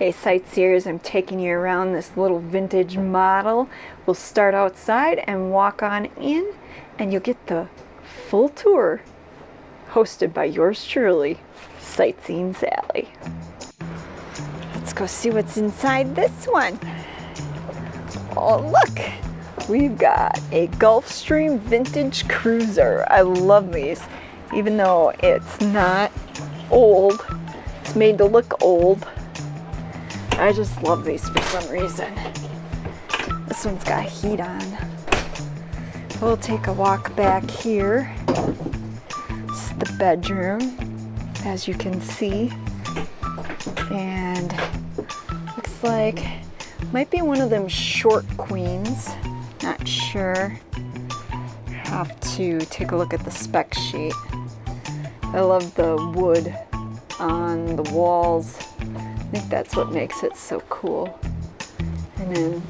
Hey sightseers, I'm taking you around this little vintage model. We'll start outside and walk on in, and you'll get the full tour, hosted by yours truly, Sightseeing Sally. Let's go see what's inside this one. Oh look, we've got a Gulfstream Vintage Cruiser. I love these, even though it's not old. It's made to look old. I just love these for some reason. This one's got heat on. We'll take a walk back here. This is the bedroom, as you can see. And looks like might be one of them short queens. Not sure. Have to take a look at the spec sheet. I love the wood on the walls. I think that's what makes it so cool. And then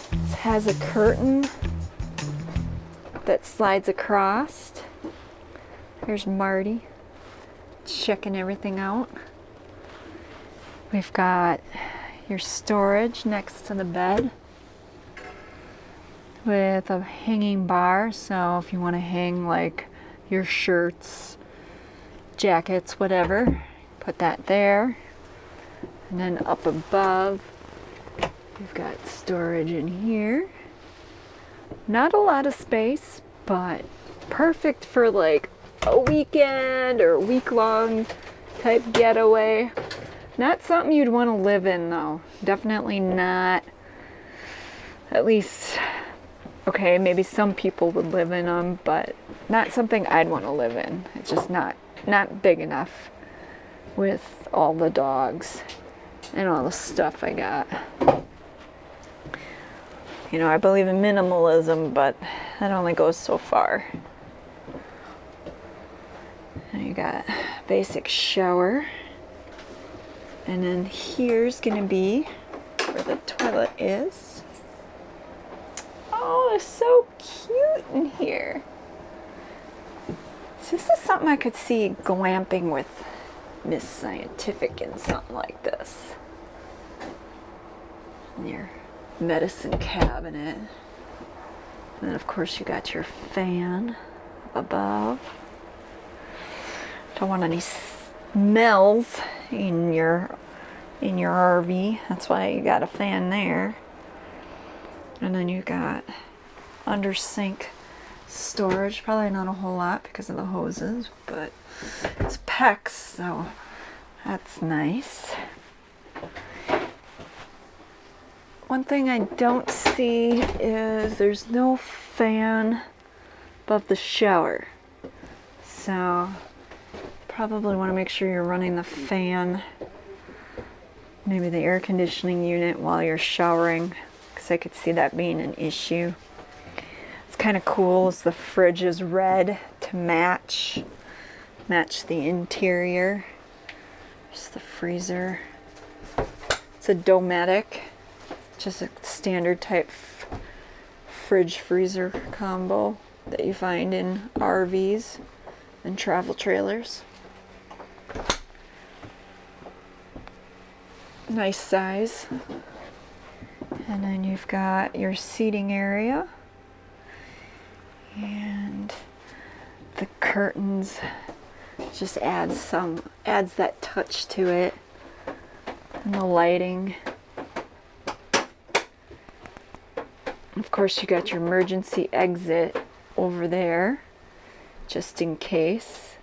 it has a curtain that slides across. There's Marty checking everything out. We've got your storage next to the bed with a hanging bar, so if you want to hang like your shirts, jackets, whatever, put that there. And then up above, we've got storage in here. Not a lot of space, but perfect for like a weekend or a week-long type getaway. Not something you'd want to live in though. Definitely not. At least, okay, maybe some people would live in them, but not something I'd want to live in. It's just not big enough with all the dogs and all the stuff I got. You know, I believe in minimalism, but that only goes so far. And you got basic shower. And then here's gonna be where the toilet is. Oh, it's so cute in here. So this is something I could see glamping with Miss Scientific in something like this. And your medicine cabinet. And then of course you got your fan above. Don't want any smells in your RV. That's why you got a fan there. And then you got under sink storage. Probably not a whole lot because of the hoses, but it's PEX, so that's nice. One thing I don't see is there's no fan above the shower. So probably want to make sure you're running the fan, maybe the air conditioning unit while you're showering, because I could see that being an issue. It's kind of cool as the fridge is red to match the interior. There's the freezer. It's a Dometic, just a standard type fridge freezer combo that you find in RVs and travel trailers. Nice size. And then you've got your seating area and the curtains just adds that touch to it, and the lighting. Of course you got your emergency exit over there just in case.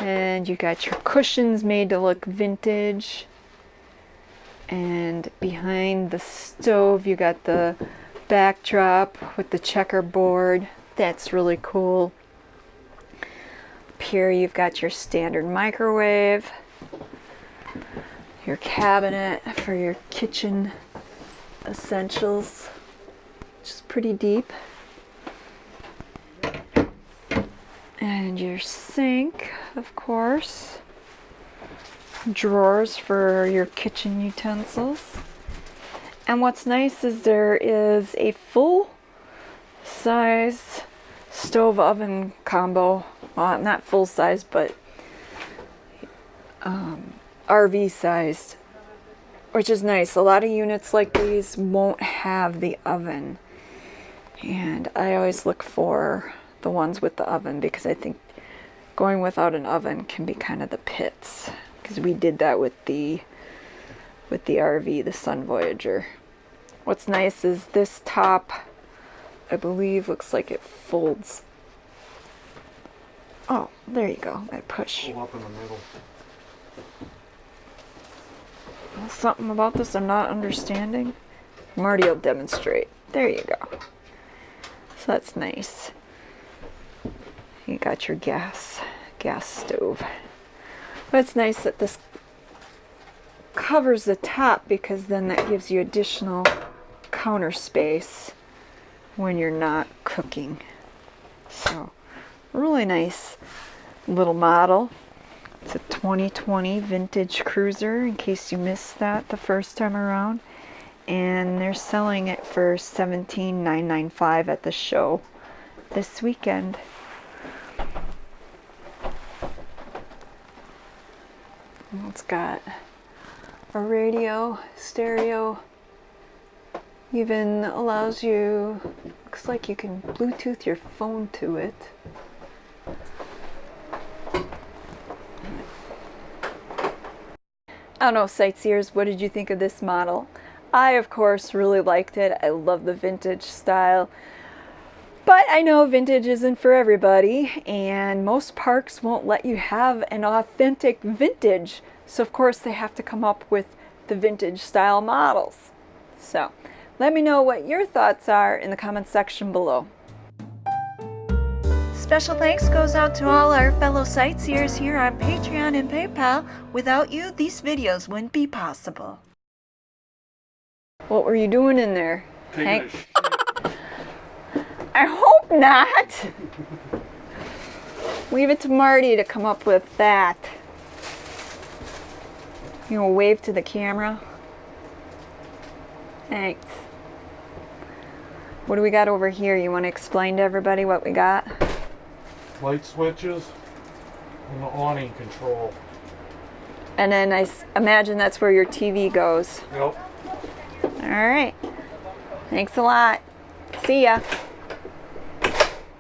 And you got your cushions made to look vintage. And behind the stove you got the backdrop with the checkerboard. That's really cool. Up here you've got your standard microwave, your cabinet for your kitchen essentials, which is pretty deep. And your sink, of course. Drawers for your kitchen utensils. And what's nice is there is a full size stove oven combo. Well, not full size, but RV sized which is nice. A lot of units like these won't have the oven. And I always look for the ones with the oven because I think going without an oven can be kind of the pits. Because we did that with the RV, the Sun Voyager. What's nice is this top, I believe, looks like it folds. Oh, there you go. I push. Pull up in the middle. Well, something about this I'm not understanding. Marty will demonstrate. There you go. So that's nice. You got your gas stove. But it's nice that this covers the top because then that gives you additional counter space when you're not cooking. So really nice little model. It's a 2020 vintage cruiser in case you missed that the first time around, and they're selling it for $17,995 at the show this weekend. It's got a radio, stereo, even allows you, looks like you can Bluetooth your phone to it. I don't know, sightseers, what did you think of this model? I, of course, really liked it. I love the vintage style. But I know vintage isn't for everybody, and most parks won't let you have an authentic vintage. So, of course, they have to come up with the vintage style models. So, let me know what your thoughts are in the comments section below. Special thanks goes out to all our fellow sightseers here on Patreon and PayPal. Without you, these videos wouldn't be possible. What were you doing in there, Hank? I hope not. Leave it to Marty to come up with that. You know, wave to the camera. Thanks. What do we got over here? You want to explain to everybody what we got? Light switches and the awning control. And then I imagine that's where your TV goes. Yep. All right. Thanks a lot. See ya.